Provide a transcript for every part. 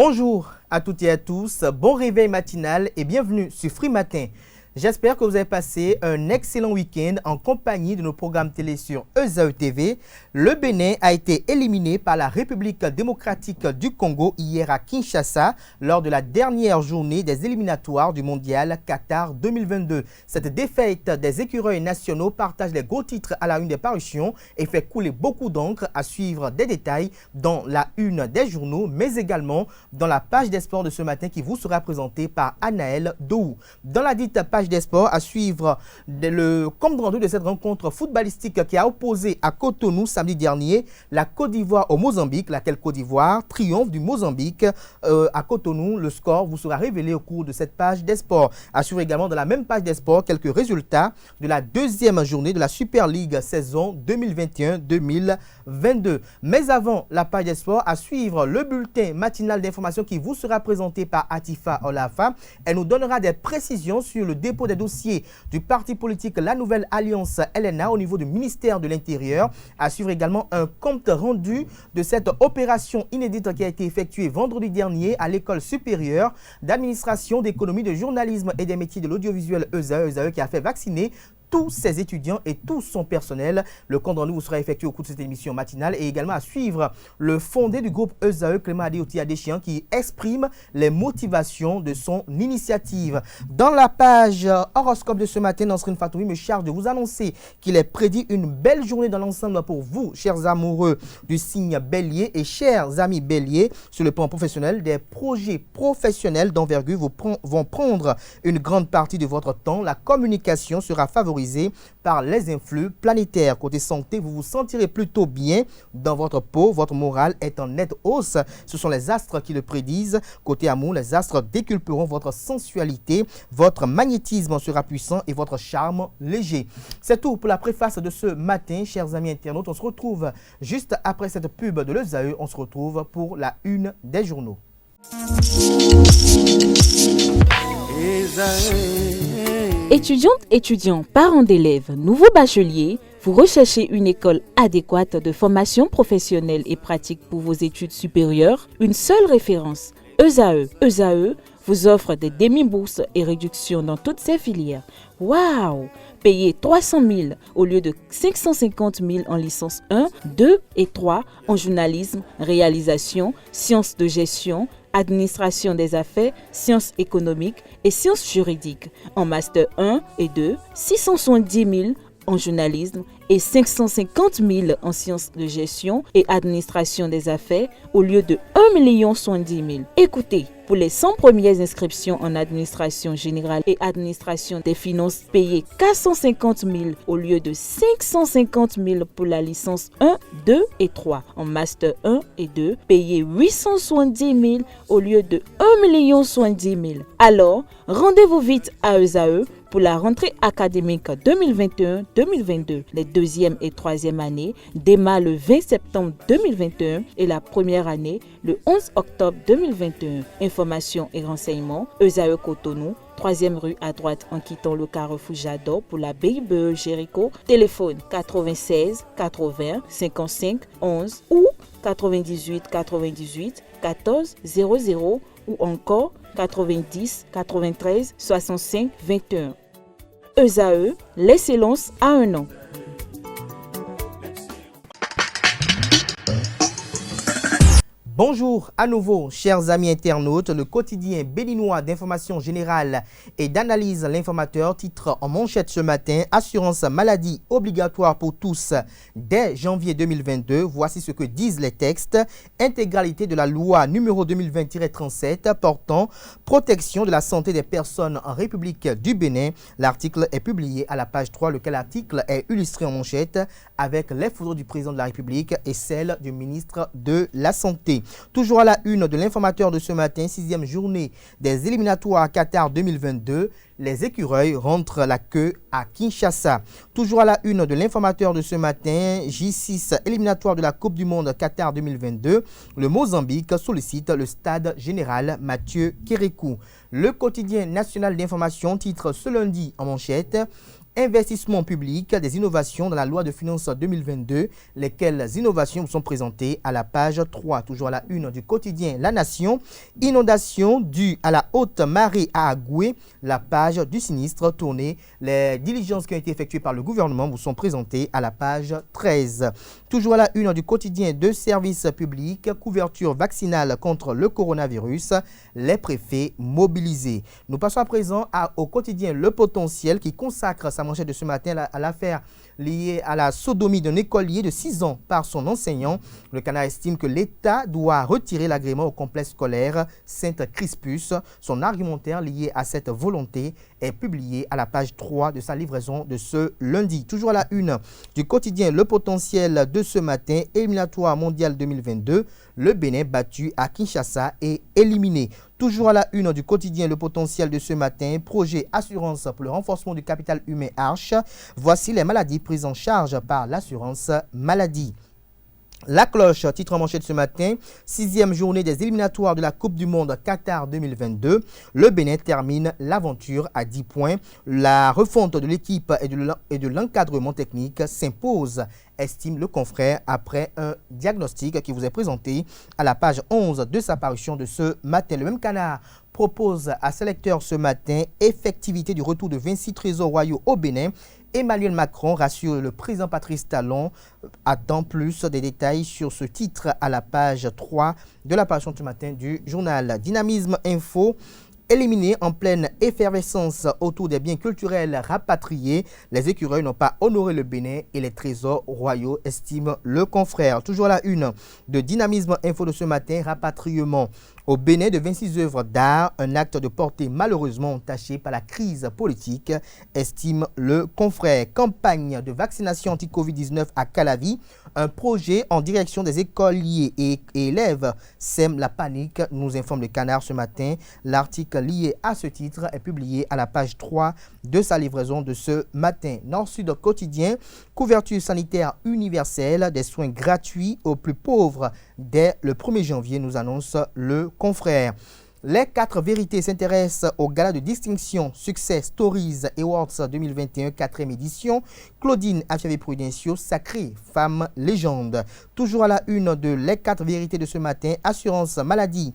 Bonjour à toutes et à tous, bon réveil matinal et bienvenue sur Free Matin. J'espère que vous avez passé un excellent week-end en compagnie de nos programmes télé sur ESAE TV. Le Bénin a été éliminé par la République démocratique du Congo hier à Kinshasa lors de la dernière journée des éliminatoires du mondial Qatar 2022. Cette défaite des écureuils nationaux partage les gros titres à la une des parutions et fait couler beaucoup d'encre. À suivre des détails dans la une des journaux, mais également dans la page des sports de ce matin qui vous sera présentée par Anaël Dohou. Dans la dite page des sports, à suivre le compte rendu de cette rencontre footballistique qui a opposé à Cotonou samedi dernier la Côte d'Ivoire au Mozambique, laquelle Côte d'Ivoire triomphe du Mozambique à Cotonou. Le score vous sera révélé au cours de cette page des sports. À suivre également dans la même page des sports quelques résultats de la deuxième journée de la Super League saison 2021-2022. Mais avant la page des sports, à suivre le bulletin matinal d'information qui vous sera présenté par Atifa Olafa. Elle nous donnera des précisions sur le dépôt des dossiers du parti politique La Nouvelle Alliance LNA au niveau du ministère de l'Intérieur. À suivre également un compte rendu de cette opération inédite qui a été effectuée vendredi dernier à l'école supérieure d'administration, d'économie, de journalisme et des métiers de l'audiovisuel ESAE qui a fait vacciner tous ses étudiants et tout son personnel. Le compte rendu vous sera effectué au cours de cette émission matinale et également à suivre le fondé du groupe ESAE, Clément Adéoti Adéchian, qui exprime les motivations de son initiative. Dans la page horoscope de ce matin, Nansrine Fatoumi me charge de vous annoncer qu'il est prédit une belle journée dans l'ensemble pour vous, chers amoureux du signe Bélier et chers amis Bélier. Sur le plan professionnel, des projets professionnels d'envergure vont prendre une grande partie de votre temps. La communication sera favorisée par les influx planétaires. Côté santé, vous vous sentirez plutôt bien dans votre peau. Votre morale est en nette hausse. Ce sont les astres qui le prédisent. Côté amour, les astres déculperont votre sensualité. Votre magnétisme sera puissant et votre charme léger. C'est tout pour la préface de ce matin, chers amis internautes. On se retrouve juste après cette pub de l'ESAE. On se retrouve pour la une des journaux. Étudiantes, étudiants, parents d'élèves, nouveaux bacheliers, vous recherchez une école adéquate de formation professionnelle et pratique pour vos études supérieures? Une seule référence, ESAE. ESAE vous offre des demi-bourses et réductions dans toutes ces filières. Waouh! Payez 300 000 au lieu de 550 000 en licence 1, 2 et 3 en journalisme, réalisation, sciences de gestion, administration des affaires, sciences économiques et sciences juridiques. En master 1 et 2, 670 000 en journalisme et 550 000 en sciences de gestion et administration des affaires au lieu de 1 070 000. Écoutez, pour les 100 premières inscriptions en administration générale et administration des finances, payez 450 000 au lieu de 550 000 pour la licence 1, 2 et 3. En master 1 et 2, payez 870 000 au lieu de 1 070 000. Alors, rendez-vous vite à ESAE pour la rentrée académique 2021-2022. Les deuxième et troisième années démarrent le 20 septembre 2021 et la première année le 11 octobre 2021. Informations et renseignements, ESAE Cotonou, 3e rue à droite en quittant le carrefour Jadot pour la BIBE Jéricho. Téléphone 96 80 55 11 ou 98 98 14 00 ou encore 90 93 65 21. ESAE, l'excellence à un an. Bonjour à nouveau, chers amis internautes. Le quotidien béninois d'information générale et d'analyse L'Informateur titre en manchette ce matin: assurance maladie obligatoire pour tous dès janvier 2022. Voici ce que disent les textes. Intégralité de la loi numéro 2020-37 portant protection de la santé des personnes en République du Bénin. L'article est publié à la page 3, lequel article est illustré en manchette avec les photos du président de la République et celle du ministre de la Santé. Toujours à la une de l'Informateur de ce matin, 6e journée des éliminatoires Qatar 2022, les écureuils rentrent la queue à Kinshasa. Toujours à la une de l'Informateur de ce matin, J6 éliminatoire de la Coupe du Monde Qatar 2022, le Mozambique sollicite le stade général Mathieu Kérékou. Le quotidien national d'information titre ce lundi en manchette: Investissement public, des innovations dans la loi de finances 2022. Lesquelles innovations sont présentées à la page 3, toujours à la une du quotidien La Nation. Inondation due à la haute marée à Agoué, la page du sinistre tournée. Les diligences qui ont été effectuées par le gouvernement vous sont présentées à la page 13. Toujours à la une du quotidien de services publics, couverture vaccinale contre le coronavirus, les préfets mobilisés. Nous passons à présent au quotidien Le Potentiel qui consacre sa manchette de ce matin à l'affaire liée à la sodomie d'un écolier de 6 ans par son enseignant. Le Canard estime que l'État doit retirer l'agrément au complexe scolaire Sainte-Crispus. Son argumentaire lié à cette volonté est publié à la page 3 de sa livraison de ce lundi. Toujours à la une du quotidien Le Potentiel de ce matin, éliminatoire mondial 2022, le Bénin battu à Kinshasa et éliminé. Toujours à la une du quotidien Le Potentiel de ce matin, projet assurance pour le renforcement du capital humain Arche. Voici les maladies prises en charge par l'assurance maladie. La cloche, titre en manchette ce matin, 6e journée des éliminatoires de la Coupe du Monde Qatar 2022. Le Bénin termine l'aventure à 10 points. La refonte de l'équipe et de l'encadrement technique s'impose, estime le confrère, après un diagnostic qui vous est présenté à la page 11 de sa parution de ce matin. Le même Canard propose à ses lecteurs ce matin effectivité du retour de 26 trésors royaux au Bénin. Emmanuel Macron rassure le président Patrice Talon. Attend plus des détails sur ce titre à la page 3 de la parution ce matin du journal Dynamisme Info. Éliminés en pleine effervescence autour des biens culturels rapatriés, les écureuils n'ont pas honoré le Bénin et les trésors royaux, estime le confrère. Toujours à la une de Dynamisme Info de ce matin, rapatriement au Bénin de 26 œuvres d'art, un acte de portée malheureusement entaché par la crise politique, estime le confrère. Campagne de vaccination anti-Covid-19 à Calavi, un projet en direction des écoliers et élèves sème la panique, nous informe le Canard ce matin. L'article lié à ce titre est publié à la page 3 de sa livraison de ce matin. Nord-Sud quotidien, couverture sanitaire universelle, des soins gratuits aux plus pauvres dès le 1er janvier, nous annonce le confrère. Les 4 vérités s'intéressent au gala de distinction Success Stories Awards 2021, 4e édition. Claudine Afiavé-Prudencio, sacrée femme légende. Toujours à la une de Les 4 vérités de ce matin, assurance maladie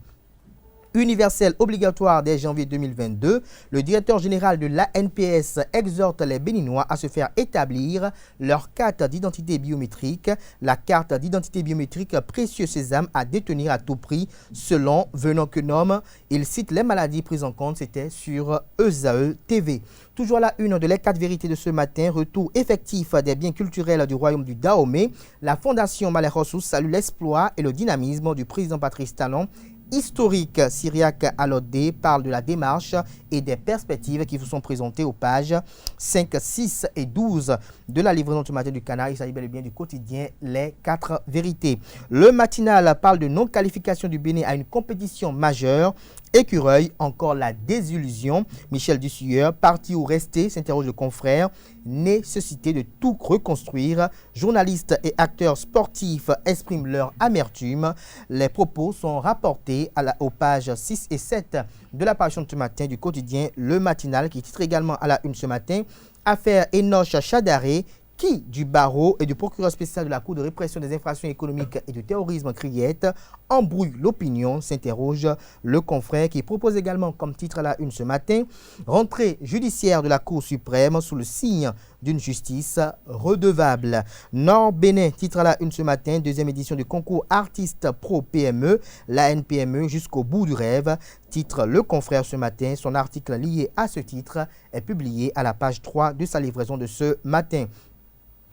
universelle obligatoire dès janvier 2022, le directeur général de l'ANPS exhorte les Béninois à se faire établir leur carte d'identité biométrique. La carte d'identité biométrique, précieux sésame à détenir à tout prix, selon Venant que nomme. Il cite les maladies prises en compte, c'était sur ESAE TV. Toujours à la une de Les 4 vérités de ce matin, retour effectif des biens culturels du royaume du Dahomey. La Fondation Malherosous salue l'exploit et le dynamisme du président Patrice Talon. Historique, Syriac Alodé parle de la démarche et des perspectives qui vous sont présentées aux pages 5, 6 et 12 de la livraison du matin du Canard. Il s'agit bel et bien du quotidien Les 4 vérités. Le matinal parle de non-qualification du Bénin à une compétition majeure. Écureuil, encore la désillusion. Michel Dussueur, parti ou resté, s'interroge le confrère. Nécessité de tout reconstruire. Journalistes et acteurs sportifs expriment leur amertume. Les propos sont rapportés aux pages 6 et 7 de la parution de ce matin du quotidien Le Matinal, qui titre également à la une ce matin. Affaire Enoch Chadaré, qui du barreau et du procureur spécial de la Cour de répression des infractions économiques et du terrorisme Criette embrouille l'opinion, s'interroge le confrère, qui propose également comme titre à la une ce matin, rentrée judiciaire de la Cour suprême sous le signe d'une justice redevable. Nord-Bénin, titre à la une ce matin, 2e édition du concours Artistes Pro PME, la NPME jusqu'au bout du rêve, titre le confrère ce matin. Son article lié à ce titre est publié à la page 3 de sa livraison de ce matin.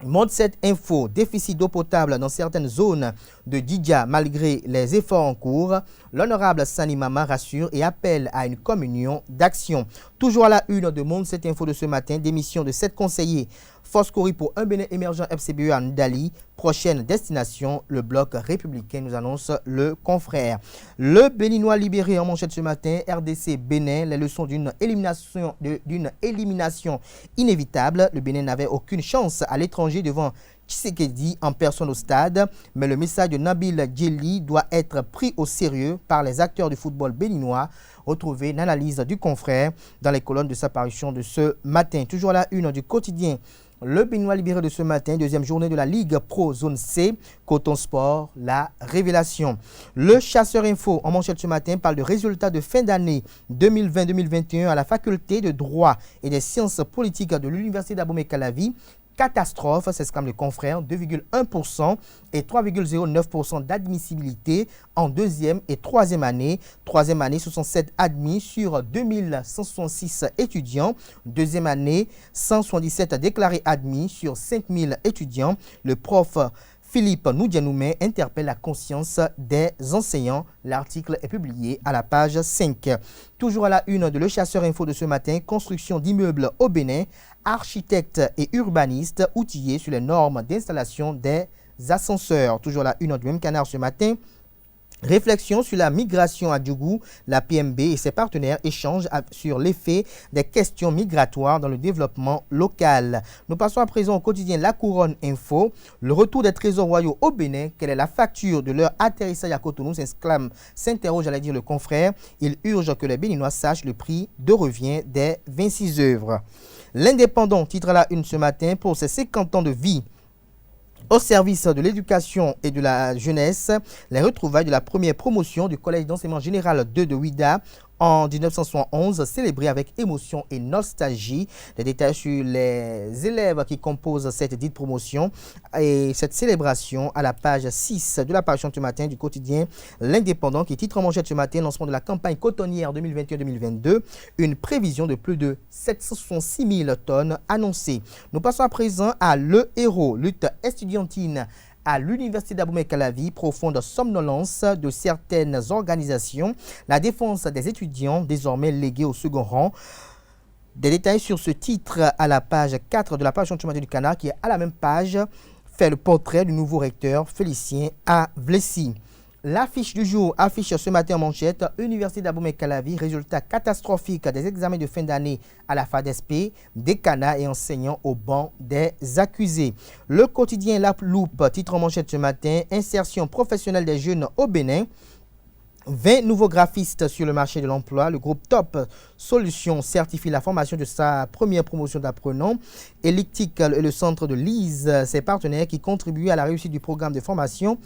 Monde 7 Info, déficit d'eau potable dans certaines zones de Didja malgré les efforts en cours. L'honorable Sani Mama rassure et appelle à une communion d'action. Toujours à la une de Monde 7 Info de ce matin, démission de 7 conseillers. Foscori pour un Bénin émergent FCBE à Ndali. Prochaine destination, le bloc républicain, nous annonce le confrère. Le Béninois libéré en manchette ce matin, RDC Bénin, les leçons d'une élimination inévitable. Le Bénin n'avait aucune chance à l'étranger devant Tshisekedi en personne au stade, mais le message de Nabil Djeli doit être pris au sérieux par les acteurs du football béninois. Retrouvez l'analyse du confrère dans les colonnes de sa parution de ce matin. Toujours à la une du quotidien, le Béninois libéré de ce matin, deuxième journée de la Ligue Pro Zone C, Coton Sport, la révélation. Le Chasseur Info, en manchette ce matin, parle de résultats de fin d'année 2020-2021 à la faculté de droit et des sciences politiques de l'Université d'Abomey-Calavi. Catastrophe, s'exclame le confrère, 2,1% et 3,09% d'admissibilité en deuxième et troisième année. Troisième année, 67 admis sur 2166 étudiants. Deuxième année, 177 déclarés admis sur 5000 étudiants. Le prof Philippe Noudianoumé interpelle la conscience des enseignants. L'article est publié à la page 5. Toujours à la une de Le Chasseur Info de ce matin, construction d'immeubles au Bénin, architectes et urbanistes outillés sur les normes d'installation des ascenseurs. Toujours à la une du même canard ce matin. Réflexion sur la migration à Djougou, la PMB et ses partenaires échangent sur l'effet des questions migratoires dans le développement local. Nous passons à présent au quotidien La Couronne Info. Le retour des trésors royaux au Bénin, quelle est la facture de leur atterrissage à Cotonou, s'interroge, j'allais dire, le confrère. Il urge que les Béninois sachent le prix de revient des 26 œuvres. L'Indépendant titre à la une ce matin pour ses 50 ans de vie au service de l'éducation et de la jeunesse, les retrouvailles de la première promotion du Collège d'enseignement général 2 de Ouida en 1971, célébré avec émotion et nostalgie. Les détails sur les élèves qui composent cette dite promotion et cette célébration à la page 6 de la parution ce matin du quotidien L'Indépendant qui titre en manchette ce matin lancement de la campagne cotonnière 2021-2022, une prévision de plus de 766 000 tonnes annoncée. Nous passons à présent à Le Héros, lutte estudiantine à l'Université d'Abomey-Calavi, profonde somnolence de certaines organisations, la défense des étudiants désormais légués au second rang. Des détails sur ce titre à la page 4 de la page du du Canard qui, à la même page, fait le portrait du nouveau recteur Félicien Avlessi. L'affiche du jour affiche ce matin en manchette Université d'Abomey-Calavi, résultats catastrophiques des examens de fin d'année à la FADESP, décanats et enseignants au banc des accusés. Le quotidien La Loupe titre en manchette ce matin insertion professionnelle des jeunes au Bénin. 20 nouveaux graphistes sur le marché de l'emploi. Le groupe Top Solutions certifie la formation de sa première promotion d'apprenants. Elliptique et le centre de Lise, ses partenaires qui contribuent à la réussite du programme de formation.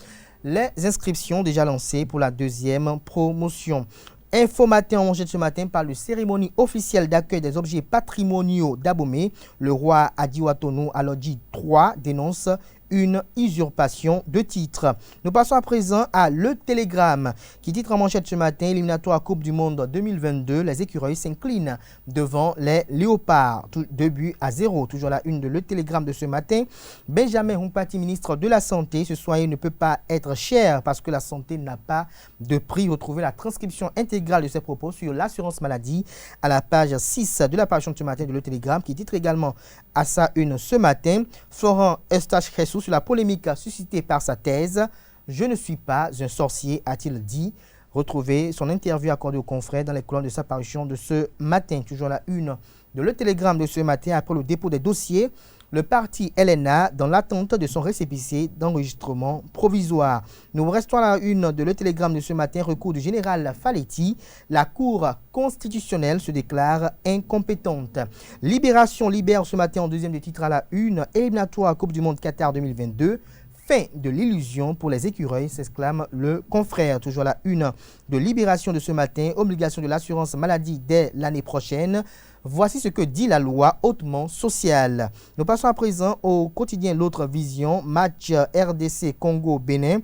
Les inscriptions déjà lancées pour la deuxième promotion. Info Matin en manchette ce matin parle de cérémonie officielle d'accueil des objets patrimoniaux d'Abomey. Le roi Adiwatonou Alodji III dénonce une usurpation de titre. Nous passons à présent à Le Télégramme qui titre en manchette ce matin éliminatoire Coupe du Monde 2022. Les écureuils s'inclinent devant les léopards. 2-0. Toujours la une de Le Télégramme de ce matin. Benjamin Humpati, ministre de la Santé, ce soir ne peut pas être cher parce que la santé n'a pas de prix. Retrouvez la transcription intégrale de ses propos sur l'assurance maladie à la page 6 de la page de ce matin de Le Télégramme qui titre également à sa une ce matin. Florent Eustache-Cressou sur la polémique suscitée par sa thèse « Je ne suis pas un sorcier », a-t-il dit. Retrouvez son interview accordée aux confrères dans les colonnes de sa parution de ce matin. Toujours la une de Le Télégramme de ce matin après le dépôt des dossiers. Le parti LNA dans l'attente de son récépissé d'enregistrement provisoire. Nous restons à la une de Le Télégramme de ce matin, recours du général Faletti. La Cour constitutionnelle se déclare incompétente. Libération libère ce matin en deuxième des titres à la une, éliminatoire Coupe du Monde Qatar 2022. Fin de l'illusion pour les écureuils, s'exclame le confrère. Toujours la une de Libération de ce matin, obligation de l'assurance maladie dès l'année prochaine. Voici ce que dit la loi hautement sociale. Nous passons à présent au quotidien L'Autre Vision, match RDC Congo-Bénin.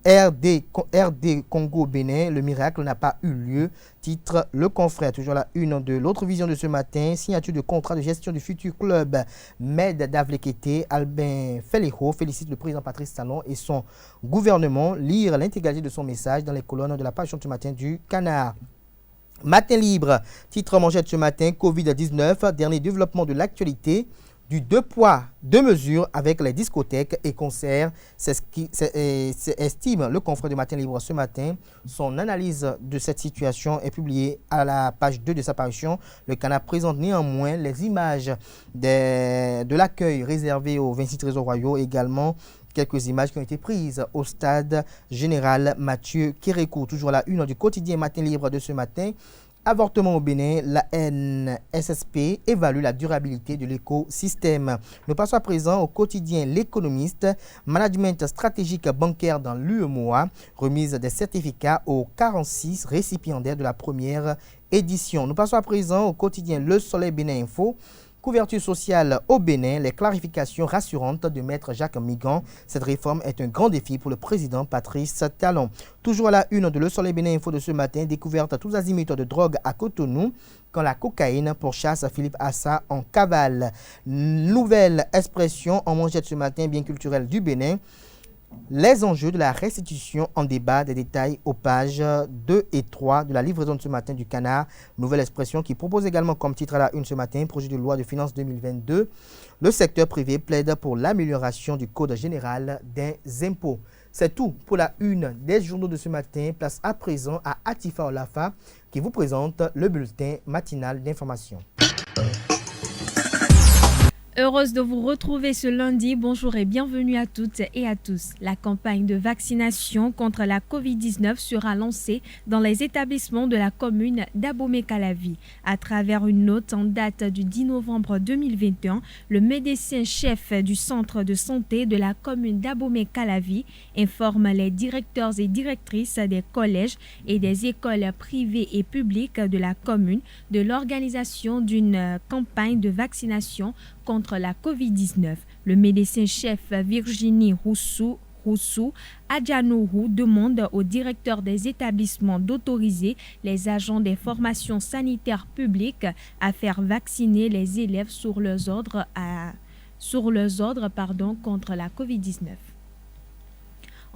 RD Congo-Bénin, le miracle n'a pas eu lieu, titre le confrère. Toujours la une de L'Autre Vision de ce matin, signature de contrat de gestion du futur club Med d'Avlekete. Albin Fellejo félicite le président Patrice Talon et son gouvernement. Lire l'intégralité de son message dans les colonnes de la page ce matin du Canard. Matin libre, titre en manchette ce matin, Covid-19, dernier développement de l'actualité. du 2 poids, 2 mesures avec les discothèques et concerts, estime le confrère du Matin Libre ce matin. Son analyse de cette situation est publiée à la page 2 de sa parution. Le Canard présente néanmoins les images de l'accueil réservé aux 26 trésors royaux, également quelques images qui ont été prises au stade général Mathieu Kérékou. Toujours à la une du quotidien Matin Libre de ce matin. Avortement au Bénin, la NSSP évalue la durabilité de l'écosystème. Nous passons à présent au quotidien L'Économiste, management stratégique bancaire dans l'UEMOA, remise des certificats aux 46 récipiendaires de la première édition. Nous passons à présent au quotidien Le Soleil Bénin Info. Couverture sociale au Bénin, les clarifications rassurantes de Maître Jacques Migan. Cette réforme est un grand défi pour le président Patrice Talon. Toujours à la une de Le Soleil Bénin Info de ce matin, découverte tous azimuts de drogue à Cotonou, quand la cocaïne pourchasse Philippe Assa en cavale. Nouvelle expression en manchette ce matin, bien culturel du Bénin. Les enjeux de la restitution en débat, des détails aux pages 2 et 3 de la livraison de ce matin du Canard. Nouvelle expression qui propose également comme titre à la une ce matin, projet de loi de finances 2022. Le secteur privé plaide pour l'amélioration du code général des impôts. C'est tout pour la une des journaux de ce matin. Place à présent à Atifa Olafa qui vous présente le bulletin matinal d'information. Heureuse de vous retrouver ce lundi. Bonjour et bienvenue à toutes et à tous. La campagne de vaccination contre la COVID-19 sera lancée dans les établissements de la commune d'Abomey-Calavi. À travers une note en date du 10 novembre 2021, le médecin-chef du centre de santé de la commune d'Abomey-Calavi informe les directeurs et directrices des collèges et des écoles privées et publiques de la commune de l'organisation d'une campagne de vaccination contre la COVID-19. Le médecin-chef Virginie Roussou Adjanourou demande au directeur des établissements d'autoriser les agents des formations sanitaires publiques à faire vacciner les élèves sur leurs ordres contre la COVID-19.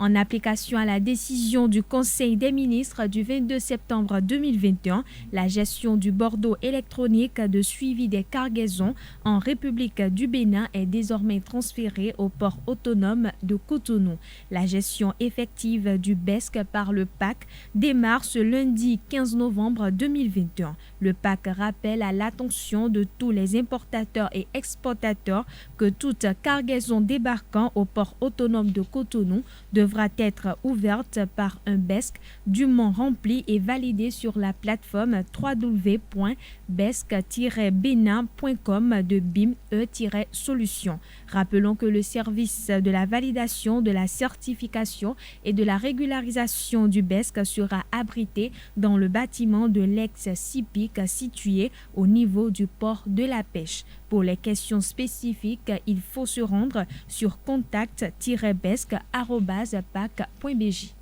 En application à la décision du Conseil des ministres du 22 septembre 2021, la gestion du bordereau électronique de suivi des cargaisons en République du Bénin est désormais transférée au port autonome de Cotonou. La gestion effective du BESC par le PAC démarre ce lundi 15 novembre 2021. Le PAC rappelle à l'attention de tous les importateurs et exportateurs que toute cargaison débarquant au port autonome de Cotonou devra être ouverte par un BESC dûment rempli et validé sur la plateforme www.besc-benin.com de BIM-E-Solutions. Rappelons que le service de la validation, de la certification et de la régularisation du BESC sera abrité dans le bâtiment de l'ex-CIPIC situé au niveau du port de la Pêche. Pour les questions spécifiques, il faut se rendre sur contact-besc@pac.bj.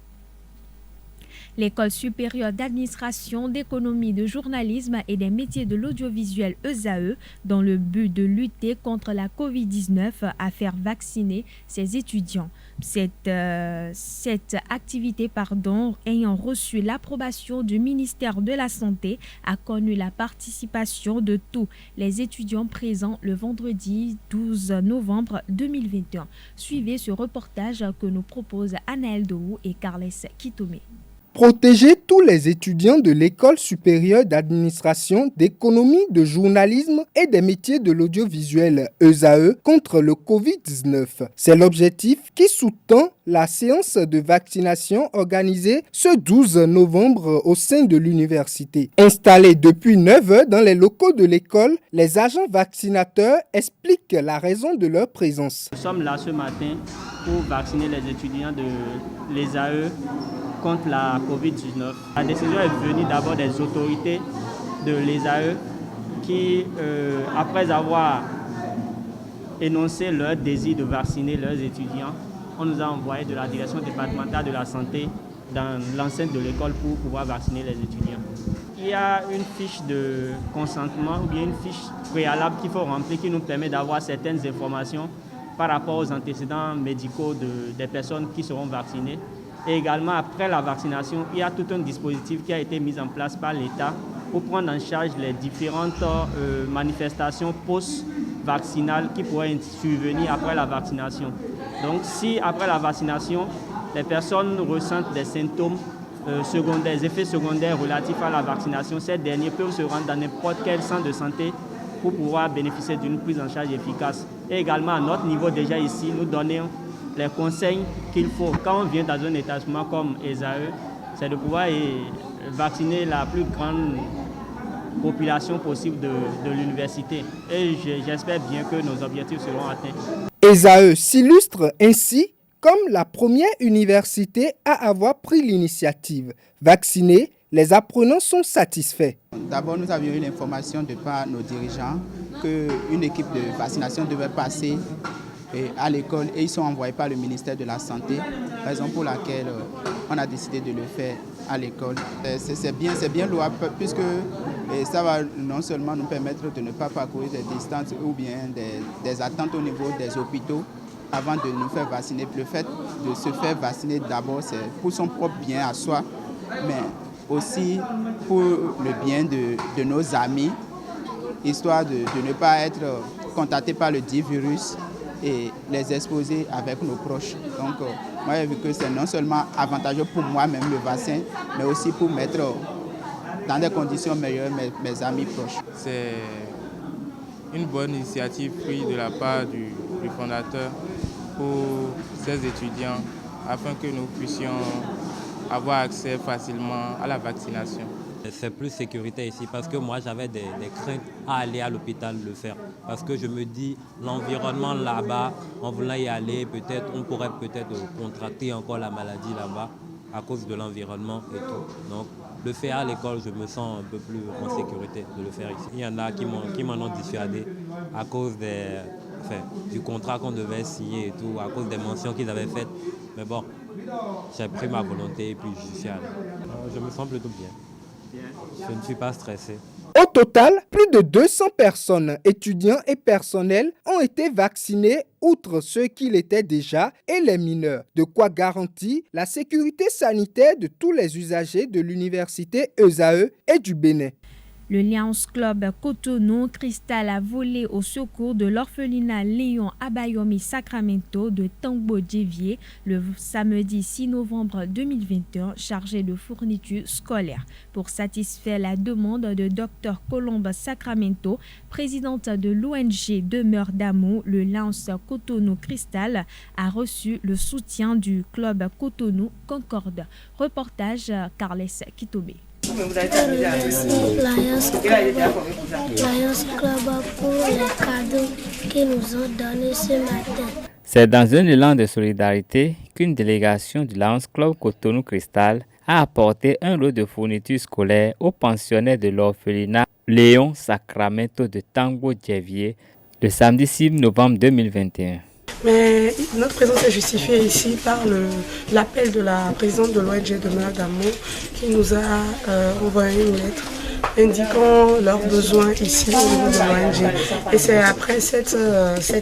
L'École supérieure d'administration, d'économie, de journalisme et des métiers de l'audiovisuel ESAE, dans le but de lutter contre la COVID-19, à faire vacciner ses étudiants. Cette activité, ayant reçu l'approbation du ministère de la Santé, a connu la participation de tous les étudiants présents le vendredi 12 novembre 2021. Suivez ce reportage que nous proposent Anaël Dohou et Carles Kitomé. Protéger tous les étudiants de l'École supérieure d'administration, d'économie, de journalisme et des métiers de l'audiovisuel ESAE contre le Covid-19. C'est l'objectif qui sous-tend la séance de vaccination organisée ce 12 novembre au sein de l'université. Installés depuis 9 heures dans les locaux de l'école, les agents vaccinateurs expliquent la raison de leur présence. Nous sommes là ce matin pour vacciner les étudiants de l'ESAE contre la COVID-19. La décision est venue d'abord des autorités de l'ESAE qui, après avoir énoncé leur désir de vacciner leurs étudiants, on nous a envoyé de la direction départementale de la santé dans l'enceinte de l'école pour pouvoir vacciner les étudiants. Il y a une fiche de consentement ou bien une fiche préalable qu'il faut remplir qui nous permet d'avoir certaines informations par rapport aux antécédents médicaux des personnes qui seront vaccinées. Et également, après la vaccination, il y a tout un dispositif qui a été mis en place par l'État pour prendre en charge les différentes manifestations vaccinales qui pourraient survenir après la vaccination. Donc si après la vaccination, les personnes ressentent des symptômes secondaires, des effets secondaires relatifs à la vaccination, ces derniers peuvent se rendre dans n'importe quel centre de santé pour pouvoir bénéficier d'une prise en charge efficace. Et également à notre niveau déjà ici, nous donnons les conseils qu'il faut quand on vient dans un établissement comme ESAE, c'est de pouvoir vacciner la plus grande population possible de l'université. Et j'espère bien que nos objectifs seront atteints. ESAE s'illustre ainsi comme la première université à avoir pris l'initiative. Vaccinés, les apprenants sont satisfaits. D'abord, nous avions eu l'information de par nos dirigeants qu'une équipe de vaccination devait passer à l'école et ils sont envoyés par le ministère de la Santé, raison pour laquelle on a décidé de le faire à l'école. C'est bien louable puisque ça va non seulement nous permettre de ne pas parcourir des distances ou bien des attentes au niveau des hôpitaux avant de nous faire vacciner. Le fait de se faire vacciner d'abord, c'est pour son propre bien à soi, mais aussi pour le bien de nos amis, histoire de ne pas être contacté par le dit virus et les exposer avec nos proches. Donc, moi, j'ai vu que c'est non seulement avantageux pour moi-même le vaccin, mais aussi pour mettre dans des conditions meilleures mes amis proches. C'est une bonne initiative prise de la part du fondateur pour ces étudiants afin que nous puissions avoir accès facilement à la vaccination. C'est plus sécurité ici parce que moi j'avais des craintes à aller à l'hôpital le faire. Parce que je me dis, l'environnement là-bas, en voulant y aller, on pourrait peut-être contracter encore la maladie là-bas à cause de l'environnement et tout. Donc le faire à l'école, je me sens un peu plus en sécurité de le faire ici. Il y en a qui m'en ont dissuadé à cause du contrat qu'on devait signer et tout, à cause des mentions qu'ils avaient faites. Mais bon, j'ai pris ma volonté et puis je suis allé. Je me sens plutôt bien. Je ne suis pas stressé. Au total, plus de 200 personnes, étudiants et personnels, ont été vaccinés, outre ceux qui l'étaient déjà, et les mineurs. De quoi garantir la sécurité sanitaire de tous les usagers de l'université ESAE et du Bénin. Le Lions Club Cotonou Cristal a volé au secours de l'orphelinat Léon Abayomi Sacramento de Tangbo-Djevié le samedi 6 novembre 2021, chargé de fournitures scolaires. Pour satisfaire la demande de Dr Colombe Sacramento, présidente de l'ONG Demeure d'amour, le Lions Cotonou Cristal a reçu le soutien du club Cotonou Concorde. Reportage Carles Kitobé. Lions Club pour les cadeaux qu'ils nous ont donnés ce matin. C'est dans un élan de solidarité qu'une délégation du Lions Club Cotonou Cristal a apporté un lot de fournitures scolaires aux pensionnaires de l'orphelinat Léon Sacramento de Tangbo-Djevié le samedi 6 novembre 2021. Mais notre présence est justifiée ici par l'appel de la présidente de l'ONG Demeure d'amour qui nous a envoyé une lettre indiquant leurs besoins ici au niveau de l'ONG. Et c'est après cette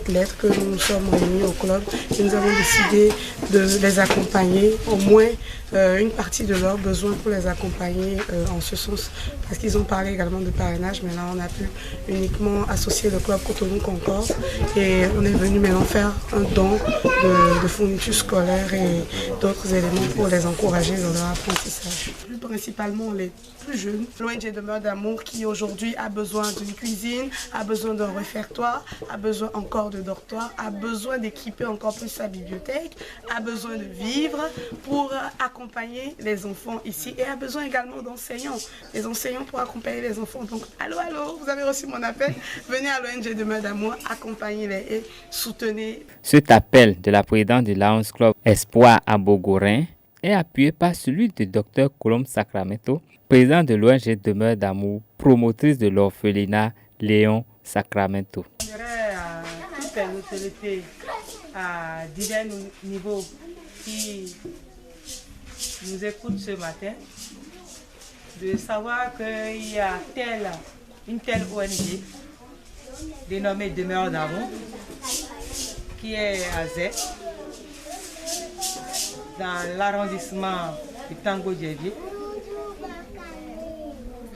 lettre que nous nous sommes réunis au club et nous avons décidé de les accompagner, au moins une partie de leurs besoins pour les accompagner en ce sens. Parce qu'ils ont parlé également de parrainage, mais là on a pu uniquement associer le club Cotonou Concorde et on est venu maintenant faire un don de fournitures scolaires et d'autres éléments pour les encourager dans leur apprentissage. Plus principalement les plus jeunes, l'ONG Demeure d'amour qui aujourd'hui a besoin d'une cuisine, a besoin d'un réfectoire, a besoin encore de dortoirs, a besoin d'équiper encore plus sa bibliothèque, a besoin de vivres pour accompagner les enfants ici et a besoin également d'enseignants, des enseignants pour accompagner les enfants. Donc allô, vous avez reçu mon appel, venez à l'ONG Demeure d'amour, accompagnez-les et soutenez. Cet appel de la présidente du Lions Club Espoir à Bogorin est appuyé par celui du Dr Colombe Sacramento, président de l'ONG Demeure d'amour, promotrice de l'orphelinat Léon Sacramento. Je dirais à toutes les autorités à divers niveaux qui nous écoutent ce matin de savoir qu'il y a une telle ONG dénommée Demeure d'amour qui est à Zé, dans l'arrondissement de Tangbo-Djevié,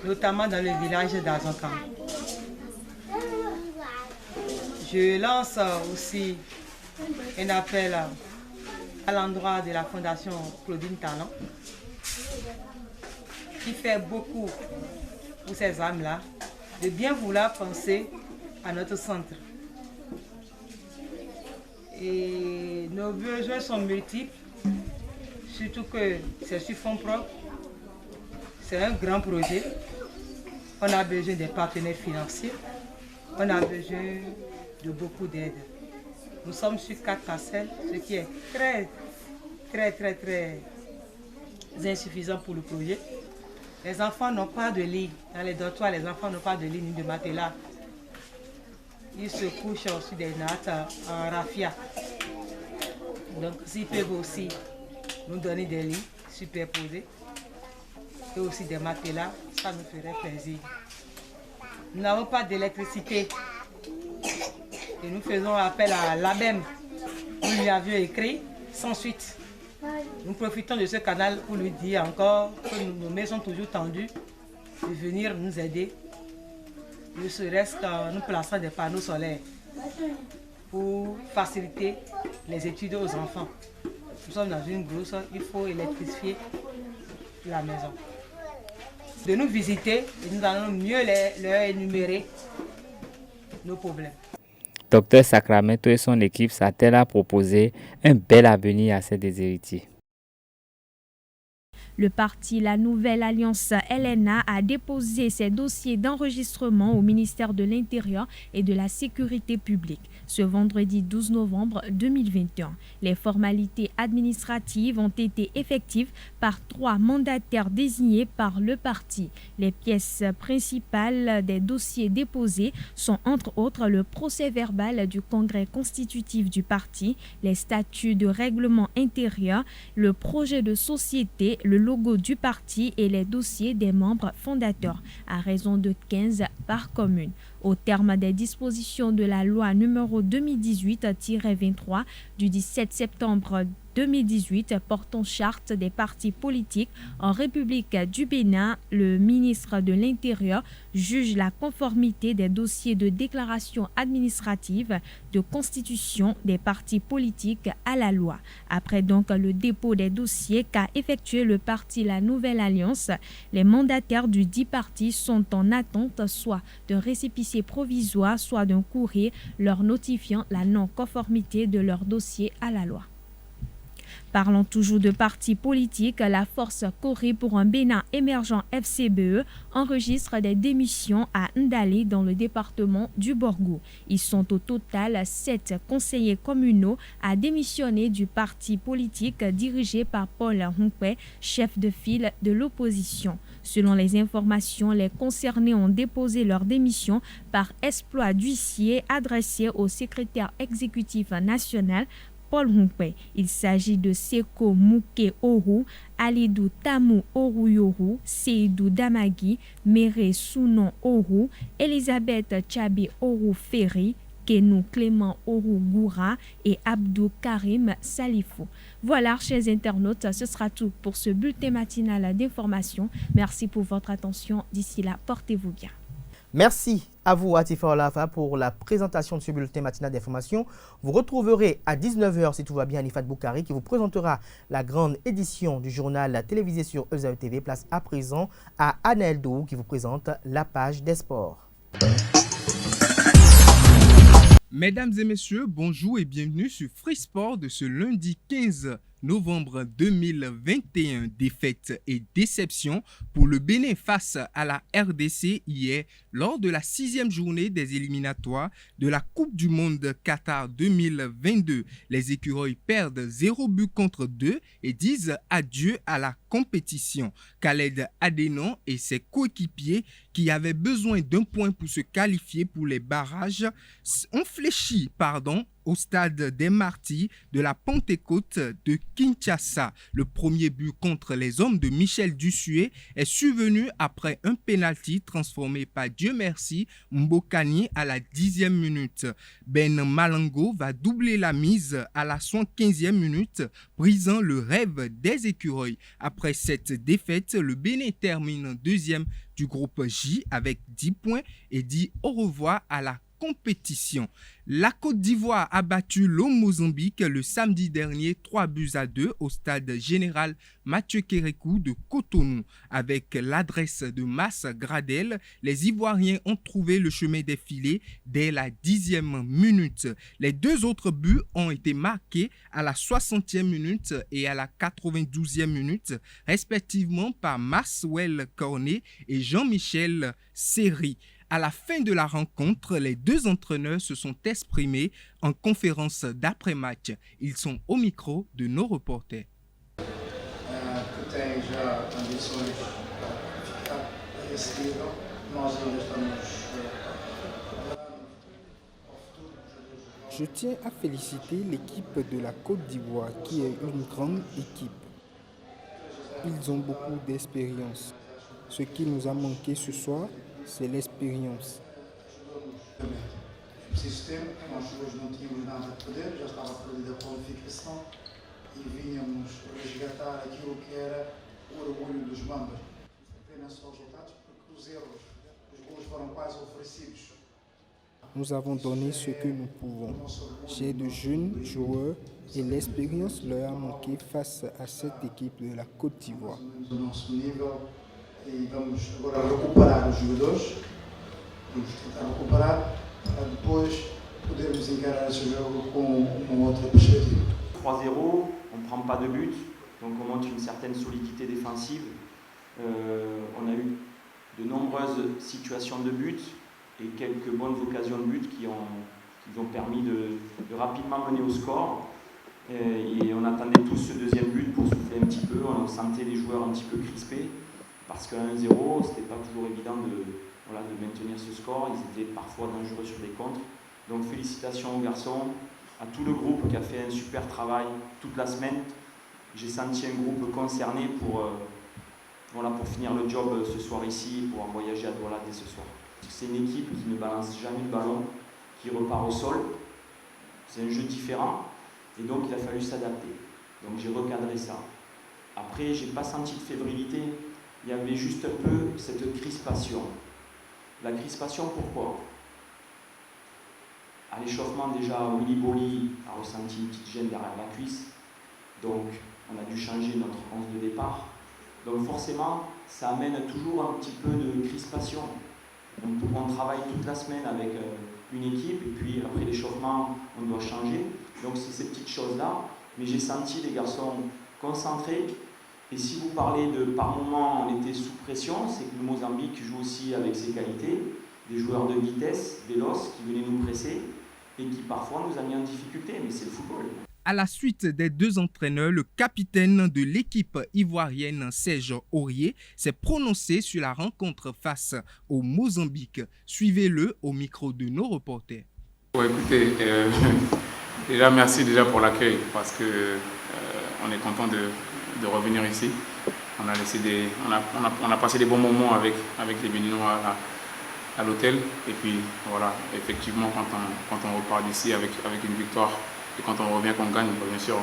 notamment dans le village d'Azonkan. Je lance aussi un appel à l'endroit de la Fondation Claudine Talent, qui fait beaucoup pour ces âmes-là, de bien vouloir penser à notre centre. Et nos besoins sont multiples, surtout que c'est sur fonds propres. C'est un grand projet. On a besoin des partenaires financiers. On a besoin de beaucoup d'aide. Nous sommes sur 4 parcelles, ce qui est très insuffisant pour le projet. Les enfants n'ont pas de lit. Dans les dortoirs, les enfants n'ont pas de lit ni de matelas. Ils se couchent sur des nattes en raffia. Donc s'ils peuvent aussi nous donner des lits superposés et aussi des matelas, ça nous ferait plaisir. Nous n'avons pas d'électricité et nous faisons appel à l'ABEM. Nous lui avions écrit sans suite. Nous profitons de ce canal pour lui dire encore que nos mains sont toujours tendues de venir nous aider, ne serait-ce qu'en nous plaçant des panneaux solaires pour faciliter les études aux enfants. Nous sommes dans une grosse, il faut électrifier la maison. De nous visiter et nous allons mieux leur énumérer nos problèmes. Dr Sacramento et son équipe s'attellent à proposer un bel avenir à ces déshérités. Le parti La Nouvelle Alliance LNA a déposé ses dossiers d'enregistrement au ministère de l'Intérieur et de la Sécurité publique ce vendredi 12 novembre 2021. Les formalités administratives ont été effectives par 3 mandataires désignés par le parti. Les pièces principales des dossiers déposés sont entre autres le procès-verbal du congrès constitutif du parti, les statuts de règlement intérieur, le projet de société, le logo du parti et les dossiers des membres fondateurs, à raison de 15 par commune. Au terme des dispositions de la loi numéro 2018-23 du 17 septembre 2018 portant charte des partis politiques en République du Bénin, le ministre de l'Intérieur juge la conformité des dossiers de déclaration administrative de constitution des partis politiques à la loi. Après donc le dépôt des dossiers qu'a effectué le parti La Nouvelle Alliance, les mandataires du dit parti sont en attente soit d'un récépissé provisoire, soit d'un courrier leur notifiant la non-conformité de leur dossier à la loi. Parlons toujours de partis politiques, la Force Corée pour un Bénin émergent FCBE enregistre des démissions à Ndalé dans le département du Borgou. Ils sont au total 7 conseillers communaux à démissionner du parti politique dirigé par Paul Hunkwe, chef de file de l'opposition. Selon les informations, les concernés ont déposé leur démission par exploit d'huissier adressé au secrétaire exécutif national Paul Hunkwe. Il s'agit de Seko Mouke Oru, Alidou Tamu Oru Yoru, Seydou Damagi, Mere Sounon Oru, Elisabeth Tchabi Oru Ferry, Kenou Clément Oru Goura et Abdou Karim Salifou. Voilà, chers internautes, ce sera tout pour ce bulletin matinal d'information. Merci pour votre attention. D'ici là, portez-vous bien. Merci à vous, Atifa Olafa, pour la présentation de ce bulletin matinal d'information. Vous retrouverez à 19h, si tout va bien, Nifat Boukari, qui vous présentera la grande édition du journal télévisé sur EZAE TV. Place à présent à Anaël Dou, qui vous présente la page des sports. Mesdames et messieurs, bonjour et bienvenue sur Free Sport de ce lundi 15 novembre 2021. Défaite et déception pour le Bénin face à la RDC hier lors de la 6e journée des éliminatoires de la Coupe du Monde Qatar 2022. Les écureuils perdent 0 but contre 2 et disent adieu à la compétition. Khaled Adénon et ses coéquipiers qui avaient besoin d'un point pour se qualifier pour les barrages ont fléchi, au stade des Martyrs de la Pentecôte de Kinshasa. Le premier but contre les hommes de Michel Dussuet est survenu après un pénalty transformé par Dieu merci Mbokani à la 10e minute. Ben Malango va doubler la mise à la 75e minute, brisant le rêve des écureuils. Après cette défaite, le Bénin termine deuxième du groupe J avec 10 points et dit au revoir à la compétition. La Côte d'Ivoire a battu le Mozambique le samedi dernier 3-2 au stade général Mathieu Kérékou de Cotonou. Avec l'adresse de Mas Gradel, les Ivoiriens ont trouvé le chemin des filets dès la 10e minute. Les deux autres buts ont été marqués à la 60e minute et à la 92e minute, respectivement par Maxwell Cornet et Jean-Michel Seri. À la fin de la rencontre, les deux entraîneurs se sont exprimés en conférence d'après-match. Ils sont au micro de nos reporters. Que tem já ambições a esse nível, nós ainda estamos. Je tiens à féliciter l'équipe de la Côte d'Ivoire qui est une grande équipe. Ils ont beaucoup d'expérience. Ce qui nous a manqué ce soir, c'est l'expérience. Preciso tempo, nós hoje não tínhamos nada a perder, já estava perdida a qualificação e vínhamos resgatar aquilo que era o orgulho dos Mambas. Apenas só os resultados, porque os erros, os gols foram quase oferecidos. Nous avons donné ce que nous pouvons. J'ai de jeunes joueurs et l'expérience leur a manqué face à cette équipe de la Côte d'Ivoire. O nosso nível e vamos agora recuperar os jogadores, vamos tentar recuperar para depois podermos encarar esse jogo com uma outra perspectiva. 3-0, on ne prend pas de but, donc on montre une certaine solidité défensive. On a eu de nombreuses situations de but et quelques bonnes occasions de but qui ont permis de rapidement mener au score. Et on attendait tous ce deuxième but pour souffler un petit peu, on sentait les joueurs un petit peu crispés. Parce qu'à 1-0, c'était pas toujours évident de maintenir ce score. Ils étaient parfois dangereux sur des contres. Donc félicitations aux garçons, à tout le groupe qui a fait un super travail toute la semaine. J'ai senti un groupe concerné pour finir le job ce soir ici et pour en voyager à Douala dès ce soir. C'est une équipe qui ne balance jamais le ballon, qui repart au sol. C'est un jeu différent et donc il a fallu s'adapter. Donc j'ai recadré ça. Après, j'ai pas senti de fébrilité. Il y avait juste un peu cette crispation. La crispation, pourquoi? À l'échauffement, déjà, Willy Bolly a ressenti une petite gêne derrière la cuisse. Donc, on a dû changer notre 11 de départ. Donc, forcément, ça amène toujours un petit peu de crispation. On travaille toute la semaine avec une équipe, et puis après l'échauffement, on doit changer. Donc, c'est ces petites choses-là. Mais j'ai senti les garçons concentrés. Et si vous parlez de par moment on était sous pression, c'est que le Mozambique joue aussi avec ses qualités, des joueurs de vitesse, véloces, qui venaient nous presser et qui parfois nous a mis en difficulté, mais c'est le football. À la suite des deux entraîneurs, le capitaine de l'équipe ivoirienne, Serge Aurier, s'est prononcé sur la rencontre face au Mozambique. Suivez-le au micro de nos reporters. Bon, écoutez, déjà merci pour l'accueil parce que on est content de revenir ici. On a passé des bons moments avec les Béninois à l'hôtel. Et puis voilà, effectivement, quand on repart d'ici avec une victoire et quand on revient qu'on gagne, bien sûr,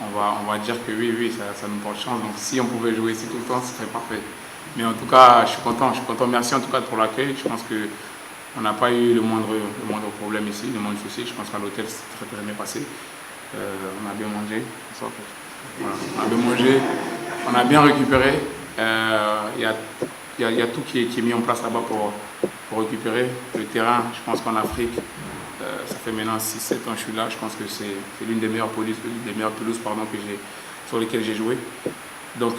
on va dire que oui, ça nous porte chance. Donc si on pouvait jouer ici tout le temps, ce serait parfait. Mais en tout cas, je suis content. Merci en tout cas pour l'accueil. Je pense qu'on n'a pas eu le moindre problème ici, le moindre souci. Je pense qu'à l'hôtel, c'est très bien passé. On a bien mangé. Voilà, on a bien mangé, on a bien récupéré. Il y a tout qui est mis en place là-bas pour récupérer le terrain. Je pense qu'en Afrique, ça fait maintenant 6-7 ans que je suis là. Je pense que c'est l'une des meilleures pelouses sur lesquelles j'ai joué. Donc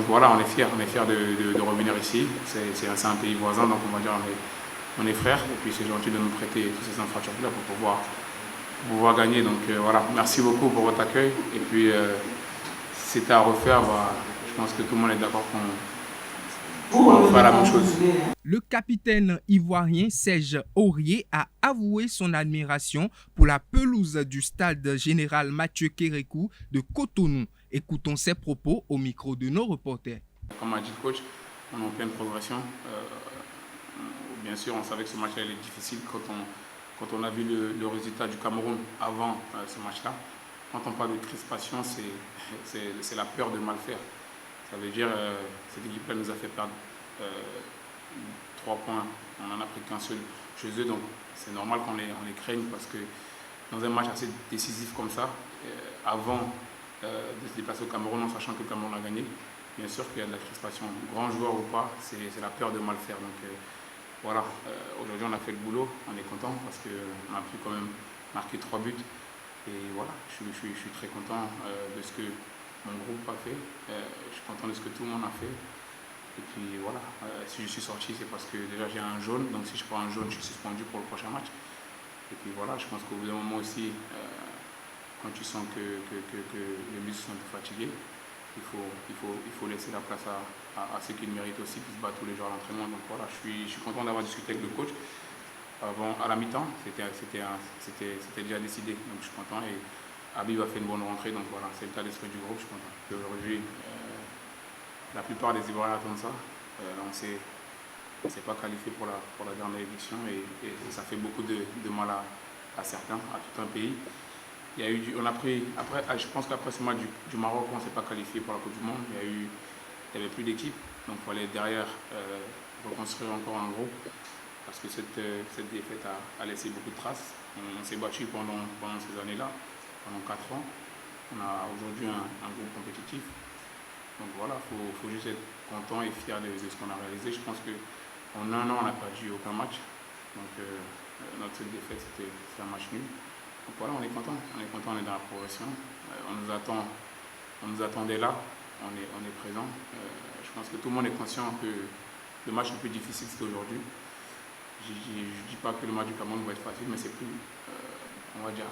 voilà, on est fiers de revenir ici. C'est un pays voisin, donc on va dire on est frères. Et puis c'est gentil de nous prêter toutes ces infrastructures-là pour pouvoir gagner. Donc voilà, merci beaucoup pour votre accueil. Et puis si c'était à refaire, je pense que tout le monde est d'accord qu'on va faire la même chose. Le capitaine ivoirien Serge Aurier a avoué son admiration pour la pelouse du stade général Mathieu Kérékou de Cotonou. Écoutons ses propos au micro de nos reporters. Comme a dit le coach, on est en pleine progression. Bien sûr, on savait que ce match-là est difficile quand on a vu le résultat du Cameroun avant ce match-là. Quand on parle de crispation, c'est la peur de mal faire. Ça veut dire que cette équipe-là nous a fait perdre 3 points, on n'en a pris qu'un seul chez eux, donc c'est normal qu'on les craigne parce que dans un match assez décisif comme ça, avant de se déplacer au Cameroun en sachant que le Cameroun a gagné, bien sûr qu'il y a de la crispation. Grand joueur ou pas, c'est la peur de mal faire. Donc voilà, aujourd'hui on a fait le boulot, on est content parce qu'on a pu quand même marquer 3 buts. Et voilà, je suis très content de ce que mon groupe a fait, je suis content de ce que tout le monde a fait. Et puis voilà, si je suis sorti, c'est parce que déjà j'ai un jaune, donc si je prends un jaune, je suis suspendu pour le prochain match. Et puis voilà, je pense qu'au bout d'un moment aussi, quand tu sens que les muscles sont un peu fatigués, il faut laisser la place à ceux qui le méritent aussi, qui se battent tous les jours à l'entraînement. Donc voilà, je suis content d'avoir discuté avec le coach. Avant, à la mi-temps, c'était déjà décidé, donc je suis content. Et Habib a fait une bonne rentrée, donc voilà, c'est le cas d'esprit du groupe, je suis content. Aujourd'hui, la plupart des Ivoiriens attendent ça. On ne s'est pas qualifié pour la dernière édition et ça fait beaucoup de mal à certains, à tout un pays. Il y a eu je pense qu'après ce match du Maroc, on ne s'est pas qualifié pour la Coupe du Monde. Il n'y avait plus d'équipe, donc il fallait derrière reconstruire encore un groupe parce que cette défaite a laissé beaucoup de traces. On s'est battu pendant ces années-là, pendant 4 ans. On a aujourd'hui un groupe compétitif. Donc voilà, il faut juste être content et fier de ce qu'on a réalisé. Je pense qu'en 1 an, on n'a pas perdu aucun match. Donc notre seule défaite, c'était un match nul. Donc voilà, on est content, on est dans la progression. On nous attendait là, on est présent. Je pense que tout le monde est conscient que le match le plus difficile, c'est aujourd'hui. Je ne dis pas que le match du Cameroun va être facile, mais c'est plus, on va dire,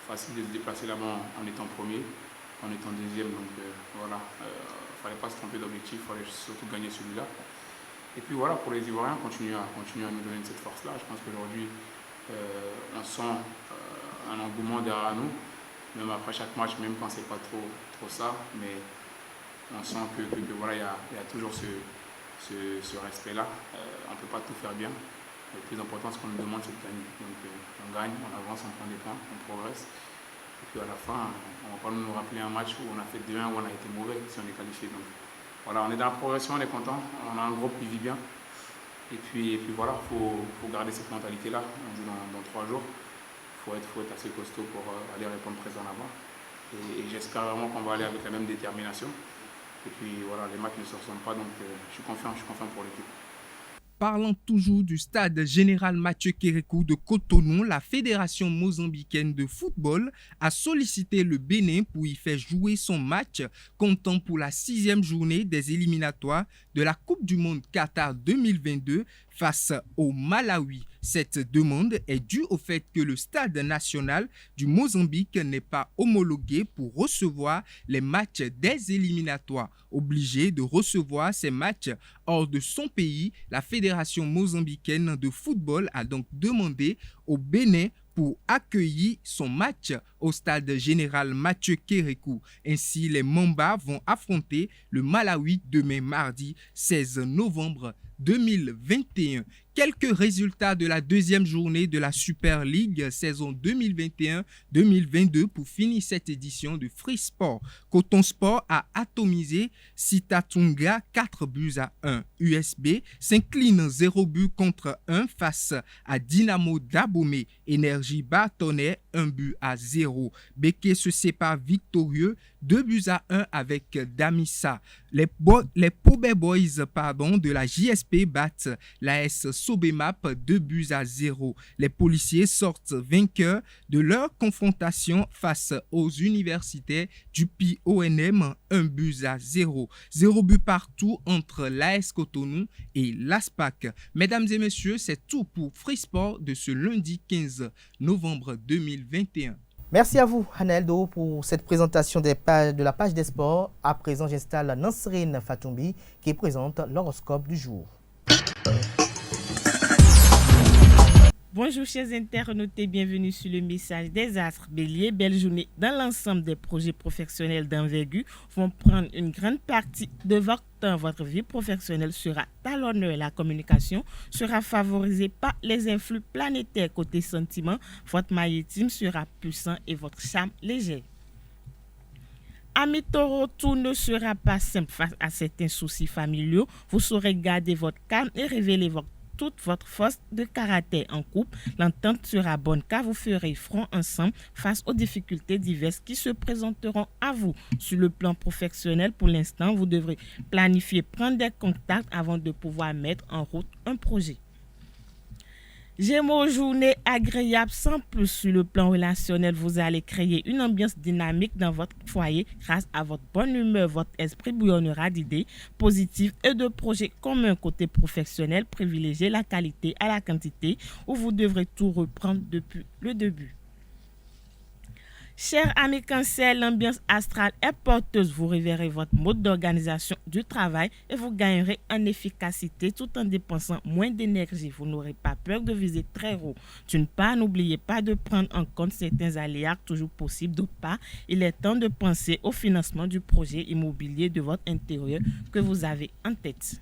facile de se déplacer là-bas en étant premier, en étant deuxième. Donc voilà, il ne fallait pas se tromper d'objectif, il fallait surtout gagner celui-là. Et puis voilà, pour les Ivoiriens, continuer à nous donner cette force-là. Je pense qu'aujourd'hui, on sent un engouement derrière nous, même après chaque match, même quand c'est pas trop ça, mais on sent que voilà, il y a toujours ce respect-là. On ne peut pas tout faire bien. Le plus important, ce qu'on nous demande, c'est de gagner. Donc on gagne, on avance, on prend des points, on progresse. Et puis à la fin, on ne va pas nous rappeler un match où on a fait 2-1, où on a été mauvais si on est qualifié. Donc voilà, on est dans la progression, on est content, on a un groupe qui vit bien. Et puis voilà, il faut garder cette mentalité-là. On joue dans 3 jours. Il faut être assez costaud pour aller répondre présent là-bas. Et j'espère vraiment qu'on va aller avec la même détermination. Et puis voilà, les matchs ne se ressemblent pas, donc je suis confiant pour l'équipe. Parlant toujours du stade général Mathieu Kérékou de Cotonou, la Fédération mozambicaine de football a sollicité le Bénin pour y faire jouer son match comptant pour la 6e journée des éliminatoires de la Coupe du Monde Qatar 2022 face au Malawi. Cette demande est due au fait que le stade national du Mozambique n'est pas homologué pour recevoir les matchs des éliminatoires. Obligé de recevoir ces matchs hors de son pays, la Fédération mozambicaine de football a donc demandé au Bénin pour accueillir son match au stade général Mathieu Kérékou. Ainsi, les Mambas vont affronter le Malawi demain mardi 16 novembre 2021. Quelques résultats de la 2e journée de la Super League saison 2021-2022 pour finir cette édition de Free Sport. Coton Sport a atomisé Sitatunga 4-1. USB s'incline 0 but contre 1 face à Dynamo Dabomey. Énergie bâtonnait 1-0. Beke se sépare victorieux 2-1 avec Damissa. Les Pobe Boys de la JSP battent l'AS Sobemap 2-0. Les policiers sortent vainqueurs de leur confrontation face aux universitaires du PONM 1-0. 0 but partout entre l'AS Cotonou et l'ASPAC. Mesdames et messieurs, c'est tout pour Free Sport de ce lundi 15 novembre 2021. Merci à vous, Haneldo, pour cette présentation de la page des sports. À présent, j'installe Nansrine Fatoumbi qui présente l'horoscope du jour. Bonjour chers internautes et bienvenue sur le message des astres. Bélier, belle journée. Dans l'ensemble des projets professionnels d'envergure vont prendre une grande partie de votre temps. Votre vie professionnelle sera à l'honneur. La communication sera favorisée par les influx planétaires. Côté sentiment, votre magnétisme sera puissant et votre charme léger. Amis Taureau, tout ne sera pas simple face à certains soucis familiaux. Vous saurez garder votre calme et révéler toute votre force de caractère en couple. L'entente sera bonne car vous ferez front ensemble face aux difficultés diverses qui se présenteront à vous. Sur le plan professionnel, pour l'instant, vous devrez planifier, prendre des contacts avant de pouvoir mettre en route un projet. Gémeaux, journée agréable sans plus. Sur le plan relationnel, vous allez créer une ambiance dynamique dans votre foyer grâce à votre bonne humeur. Votre esprit bouillonnera d'idées positives et de projets communs. Côté professionnel, privilégiez la qualité à la quantité où vous devrez tout reprendre depuis le début. Chers amis Cancer, l'ambiance astrale est porteuse. Vous reverrez votre mode d'organisation du travail et vous gagnerez en efficacité tout en dépensant moins d'énergie. Vous n'aurez pas peur de viser très haut. D'une part, n'oubliez pas de prendre en compte certains aléas toujours possibles. D'autre part, il est temps de penser au financement du projet immobilier de votre intérieur que vous avez en tête.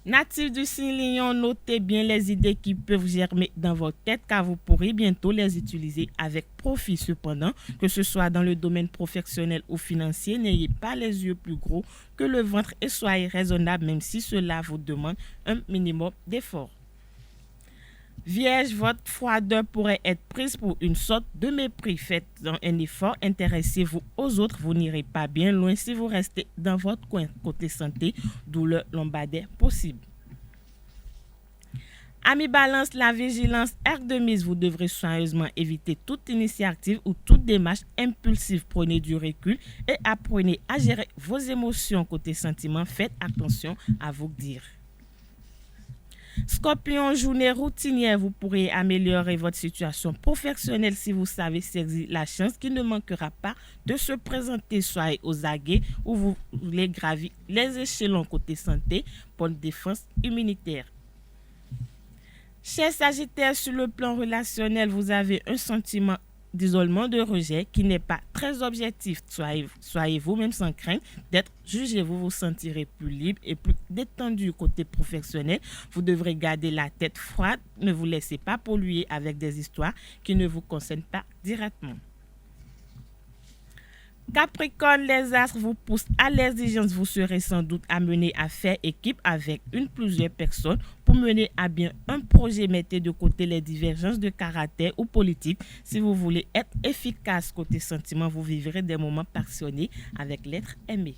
Natifs du signe Lion, notez bien les idées qui peuvent germer dans votre tête car vous pourrez bientôt les utiliser avec profit. Cependant, que ce soit dans le domaine professionnel ou financier, n'ayez pas les yeux plus gros que le ventre et soyez raisonnable même si cela vous demande un minimum d'effort. Vierge, votre froideur pourrait être prise pour une sorte de mépris. Faites un effort, intéressez-vous aux autres. Vous n'irez pas bien loin si vous restez dans votre coin. Côté santé, douleur lombardaire possible. Amis Balance, la vigilance est de mise. Vous devrez soigneusement éviter toute initiative ou toute démarche impulsive. Prenez du recul et apprenez à gérer vos émotions. Côté sentiments, faites attention à vous dire. Scorpion, journée routinière, vous pourrez améliorer votre situation professionnelle si vous savez saisir la chance qui ne manquera pas de se présenter. Soyez aux aguets où vous voulez gravir les échelons. Côté santé, pour une défense immunitaire. Chers Sagittaires, sur le plan relationnel, vous avez un sentiment d'isolement, de rejet qui n'est pas très objectif. Soyez vous-même sans crainte d'être jugé. Vous vous sentirez plus libre et plus détendu. Côté professionnel, vous devrez garder la tête froide. Ne vous laissez pas polluer avec des histoires qui ne vous concernent pas directement. Capricorne, les astres vous poussent à l'exigence. Vous serez sans doute amené à faire équipe avec plusieurs personnes pour mener à bien un projet. Mettez de côté les divergences de caractère ou politique. Si vous voulez être efficace côté sentiment, vous vivrez des moments passionnés avec l'être aimé.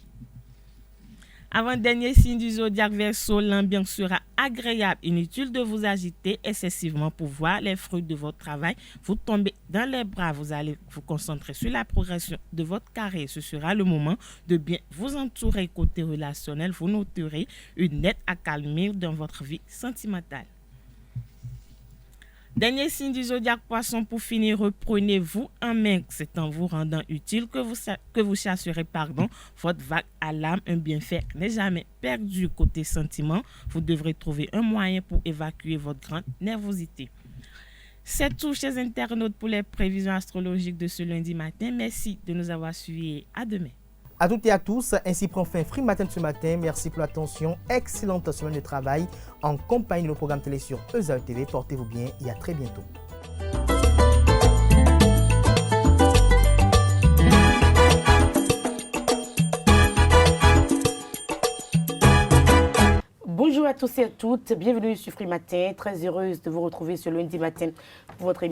Avant-dernier signe du zodiaque Verseau, l'ambiance sera agréable. Inutile de vous agiter excessivement pour voir les fruits de votre travail. Vous tombez dans les bras. Vous allez vous concentrer sur la progression de votre carrière. Ce sera le moment de bien vous entourer. Côté relationnel, vous noterez une nette accalmie dans votre vie sentimentale. Dernier signe du zodiaque Poisson, pour finir, reprenez-vous en main. C'est en vous rendant utile que vous chasserez votre vague à l'âme. Un bienfait n'est jamais perdu. Côté sentiment, vous devrez trouver un moyen pour évacuer votre grande nervosité. C'est tout, chers internautes, pour les prévisions astrologiques de ce lundi matin. Merci de nous avoir suivis et à demain. À toutes et à tous, ainsi prend fin Free Matin de ce matin. Merci pour l'attention. Excellente semaine de travail en compagnie de nos programmes télé sur ESAE TV. Portez-vous bien et à très bientôt. Bonjour à tous et à toutes, bienvenue sur Free Matin. Très heureuse de vous retrouver ce lundi matin pour votre émission.